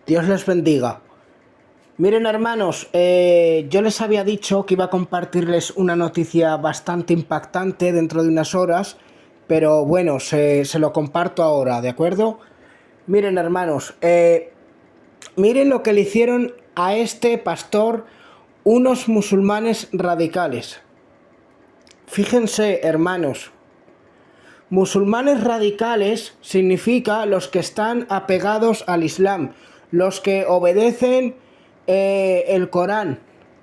Dios les bendiga. Miren, hermanos, yo les había dicho que iba a compartirles una noticia bastante impactante dentro de unas horas, pero bueno, se lo comparto ahora, ¿de acuerdo? Miren, hermanos, miren lo que le hicieron a este pastor unos musulmanes radicales. Fíjense, hermanos, musulmanes radicales significa los que están apegados al Islam, los que obedecen el Corán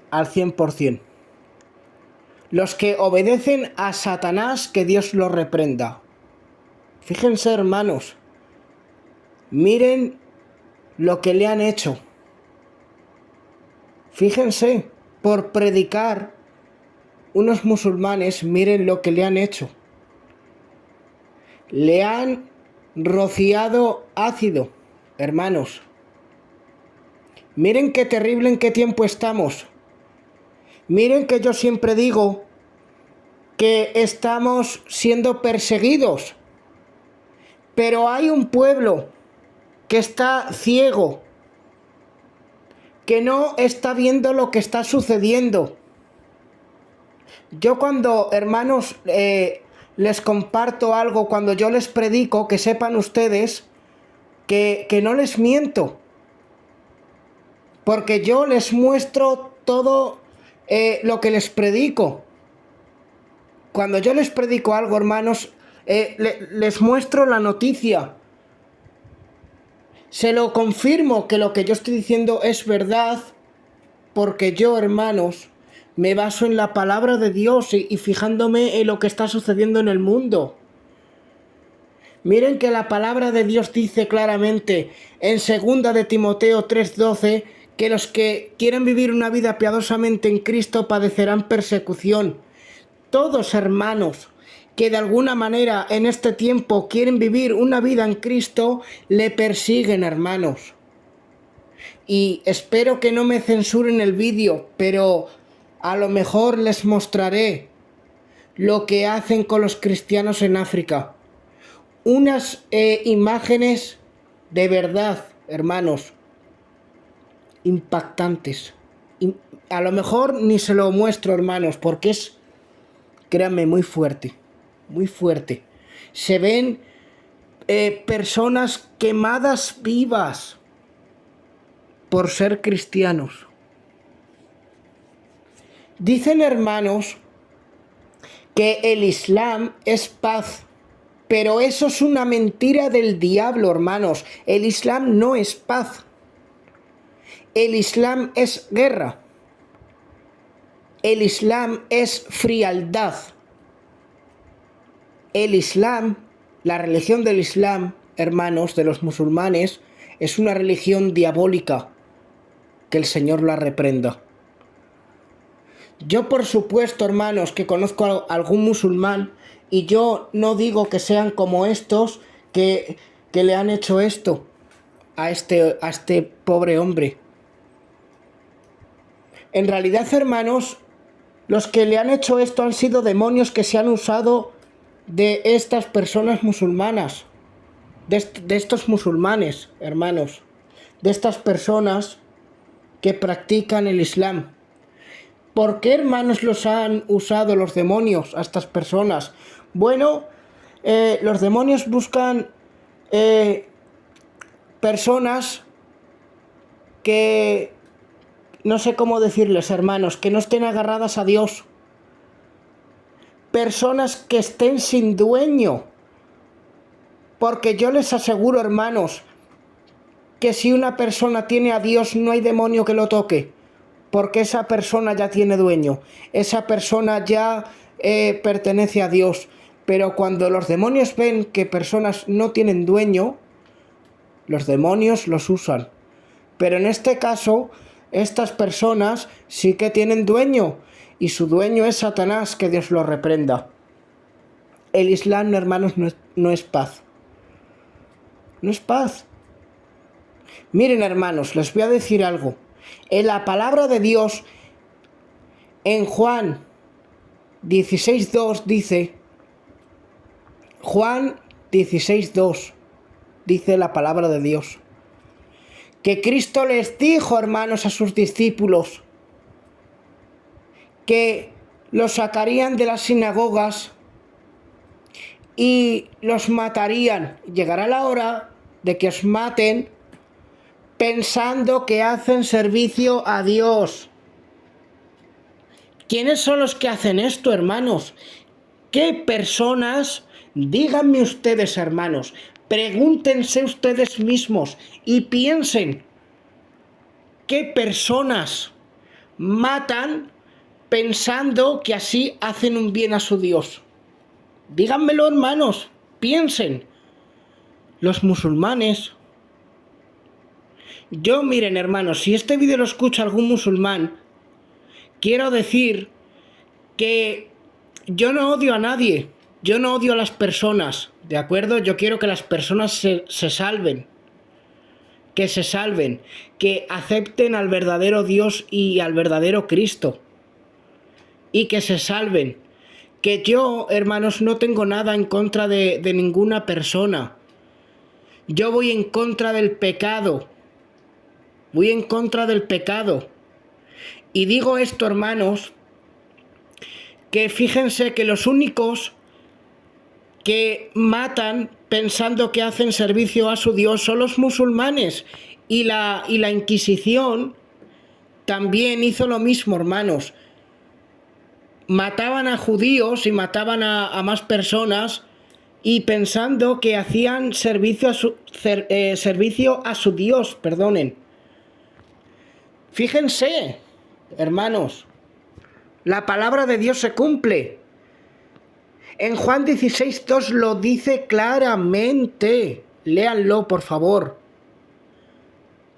al 100%. Los que obedecen a Satanás, que Dios lo reprenda. Fíjense, hermanos, miren lo que le han hecho. Fíjense, por predicar, unos musulmanes, miren lo que le han hecho. Le han rociado ácido, hermanos. Miren qué terrible en qué tiempo estamos. Miren que yo siempre digo que estamos siendo perseguidos. Pero hay un pueblo que está ciego, que no está viendo lo que está sucediendo. Yo cuando, hermanos, les comparto algo, cuando yo les predico, que sepan ustedes que no les miento. Porque yo les muestro todo lo que les predico. Cuando yo les predico algo, hermanos, les muestro la noticia. Se lo confirmo que lo que yo estoy diciendo es verdad, porque yo, hermanos, me baso en la palabra de Dios y fijándome en lo que está sucediendo en el mundo. Miren que la palabra de Dios dice claramente en 2 de Timoteo 3:12 que los que quieren vivir una vida piadosamente en Cristo padecerán persecución. Todos, hermanos, que de alguna manera en este tiempo quieren vivir una vida en Cristo, le persiguen, hermanos. Y espero que no me censuren el vídeo, pero a lo mejor les mostraré lo que hacen con los cristianos en África. Unas imágenes de verdad, hermanos, impactantes. A lo mejor ni se lo muestro, hermanos, porque es, créanme, muy fuerte, muy fuerte. Se ven personas quemadas vivas por ser cristianos. Dicen, hermanos, que el Islam es paz, pero eso es una mentira del diablo, hermanos. El Islam no es paz. El Islam es guerra. El Islam es frialdad. El Islam, la religión del Islam, hermanos, de los musulmanes, es una religión diabólica. Que el Señor la reprenda. Yo, por supuesto, hermanos, que conozco a algún musulmán, y yo no digo que sean como estos que le han hecho esto a este pobre hombre. En realidad, hermanos, los que le han hecho esto han sido demonios que se han usado de estas personas musulmanas, de estos musulmanes, hermanos, de estas personas que practican el Islam. ¿Por qué, hermanos, los han usado los demonios a estas personas? Bueno, los demonios buscan personas que, no sé cómo decirles, hermanos, que no estén agarradas a Dios. Personas que estén sin dueño. Porque yo les aseguro, hermanos, que si una persona tiene a Dios, no hay demonio que lo toque. Porque esa persona ya tiene dueño. Esa persona ya pertenece a Dios. Pero cuando los demonios ven que personas no tienen dueño, los demonios los usan. Pero en este caso, estas personas sí que tienen dueño, y su dueño es Satanás, que Dios lo reprenda. El Islam, hermanos, no es paz. No es paz. Miren, hermanos, les voy a decir algo. En la palabra de Dios, en Juan 16:2 dice, Juan 16:2 dice la palabra de Dios, que Cristo les dijo, hermanos, a sus discípulos, que los sacarían de las sinagogas y los matarían. Llegará la hora de que os maten pensando que hacen servicio a Dios. ¿Quiénes son los que hacen esto, hermanos? ¿Qué personas? Díganme ustedes, hermanos, pregúntense ustedes mismos y piensen, ¿qué personas matan pensando que así hacen un bien a su Dios? Díganmelo, hermanos, piensen. Los musulmanes. Yo, miren, hermanos, si este vídeo lo escucha algún musulmán, quiero decir que yo no odio a nadie, yo no odio a las personas, ¿de acuerdo? Yo quiero que las personas se salven, que se salven, que acepten al verdadero Dios y al verdadero Cristo, y que se salven. Que yo, hermanos, no tengo nada en contra de ninguna persona. Yo voy en contra del pecado. Voy en contra del pecado. Y digo esto, hermanos, que fíjense que los únicos que matan pensando que hacen servicio a su Dios son los musulmanes. Y la Inquisición también hizo lo mismo, hermanos. Mataban a judíos y mataban a más personas y pensando que hacían servicio a su Dios, perdonen. Fíjense, hermanos, la palabra de Dios se cumple. En Juan 16:2 lo dice claramente. Léanlo, por favor.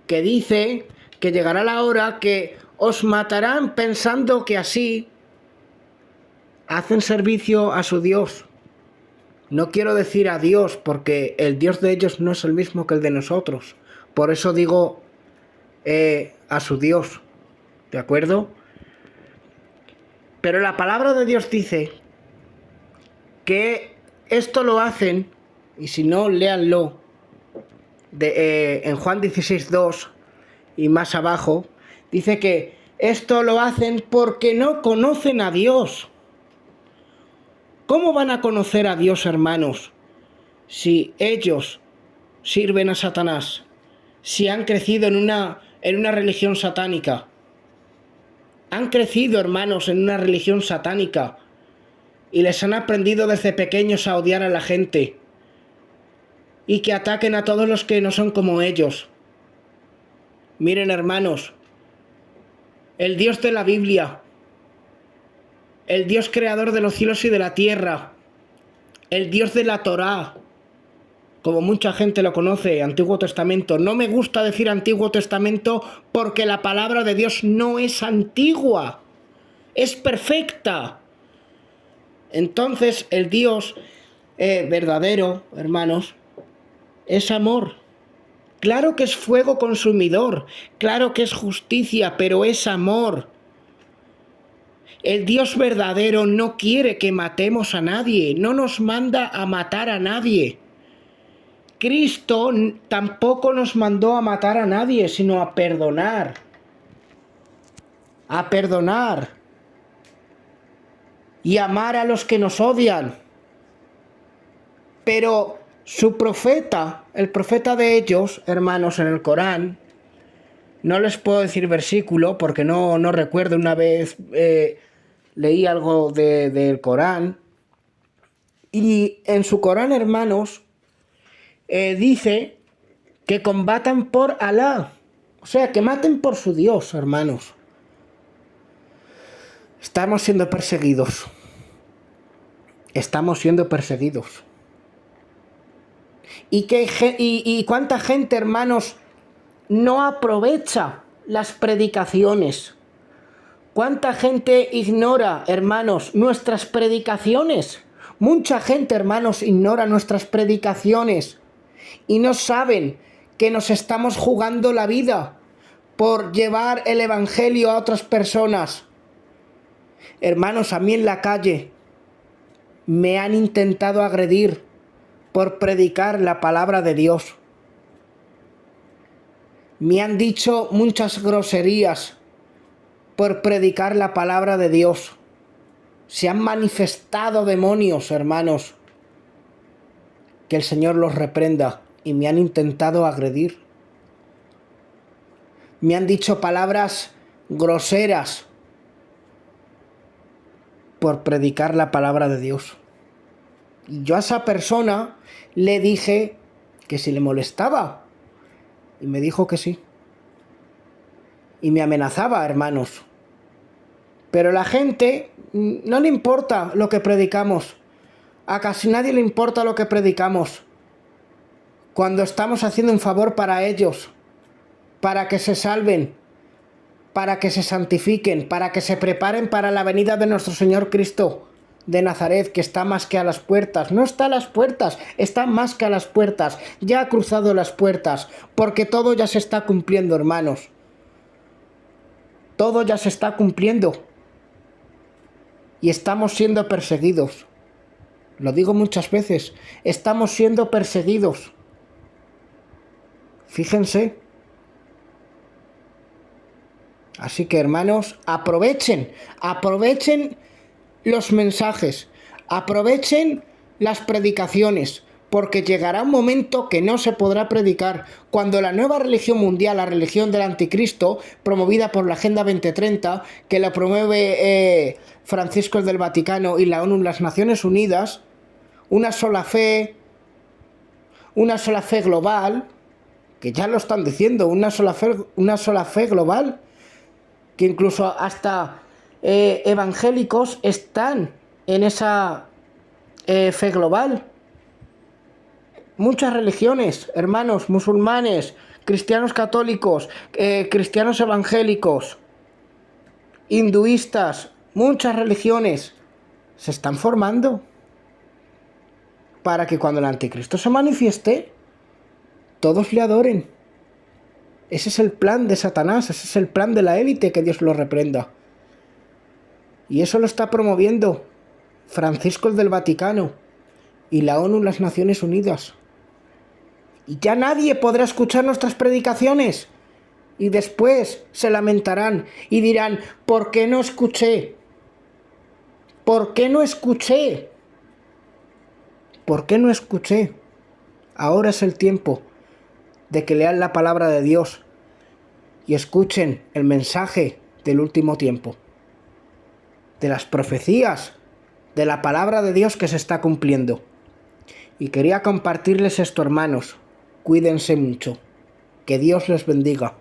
Que dice que llegará la hora que os matarán pensando que así hacen servicio a su Dios. No quiero decir a Dios porque el Dios de ellos no es el mismo que el de nosotros. Por eso digo a su Dios. ¿De acuerdo? Pero la palabra de Dios dice que esto lo hacen, y si no, léanlo, en Juan 16:2 y más abajo, dice que esto lo hacen porque no conocen a Dios. ¿Cómo van a conocer a Dios, hermanos, si ellos sirven a Satanás? Si han crecido en una religión satánica. Han crecido, hermanos, en una religión satánica. Y les han aprendido desde pequeños a odiar a la gente. Y que ataquen a todos los que no son como ellos. Miren, hermanos, el Dios de la Biblia, el Dios creador de los cielos y de la tierra, el Dios de la Torá, como mucha gente lo conoce, Antiguo Testamento. No me gusta decir Antiguo Testamento porque la palabra de Dios no es antigua, es perfecta. Entonces el Dios verdadero, hermanos, es amor. Claro que es fuego consumidor, claro que es justicia, pero es amor. El Dios verdadero no quiere que matemos a nadie, no nos manda a matar a nadie. Cristo tampoco nos mandó a matar a nadie, sino a perdonar. A perdonar. Y amar a los que nos odian. Pero su profeta, el profeta de ellos, hermanos, en el Corán, no les puedo decir versículo porque no recuerdo, una vez leí algo del Corán. Y en su Corán, hermanos, dice que combatan por Alá, o sea, que maten por su Dios, hermanos. Estamos siendo perseguidos. Estamos siendo perseguidos. Y cuánta gente, hermanos, no aprovecha las predicaciones. Cuánta gente ignora, hermanos, nuestras predicaciones. Mucha gente, hermanos, ignora nuestras predicaciones. Y no saben que nos estamos jugando la vida por llevar el evangelio a otras personas. Hermanos, a mí en la calle me han intentado agredir por predicar la palabra de Dios. Me han dicho muchas groserías por predicar la palabra de Dios. Se han manifestado demonios, hermanos. Que el Señor los reprenda. Y me han intentado agredir. Me han dicho palabras groseras por predicar la palabra de Dios. Y yo a esa persona le dije que si le molestaba. Y me dijo que sí. Y me amenazaba, hermanos. Pero la gente no le importa lo que predicamos. A casi nadie le importa lo que predicamos. Cuando estamos haciendo un favor para ellos, para que se salven, para que se santifiquen, para que se preparen para la venida de nuestro Señor Cristo de Nazaret, que está más que a las puertas. No está a las puertas, está más que a las puertas. Ya ha cruzado las puertas, porque todo ya se está cumpliendo, hermanos. Todo ya se está cumpliendo. Y estamos siendo perseguidos. Lo digo muchas veces, estamos siendo perseguidos. Fíjense. Así que, hermanos, aprovechen los mensajes, aprovechen las predicaciones, porque llegará un momento que no se podrá predicar, cuando la nueva religión mundial, la religión del anticristo, promovida por la Agenda 2030, que la promueve Francisco el del Vaticano y la ONU, las Naciones Unidas, una sola fe global, que ya lo están diciendo, una sola fe global, que incluso hasta evangélicos están en esa fe global. Muchas religiones, hermanos, musulmanes, cristianos católicos, cristianos evangélicos, hinduistas, muchas religiones se están formando para que cuando el anticristo se manifieste, todos le adoren. Ese es el plan de Satanás, ese es el plan de la élite, que Dios lo reprenda. Y eso lo está promoviendo Francisco el del Vaticano y la ONU, las Naciones Unidas. Y ya nadie podrá escuchar nuestras predicaciones. Y después se lamentarán y dirán, ¿por qué no escuché? ¿Por qué no escuché? ¿Por qué no escuché? Ahora es el tiempo de que lean la palabra de Dios y escuchen el mensaje del último tiempo, de las profecías, de la palabra de Dios que se está cumpliendo. Y quería compartirles esto, hermanos. Cuídense mucho. Que Dios les bendiga.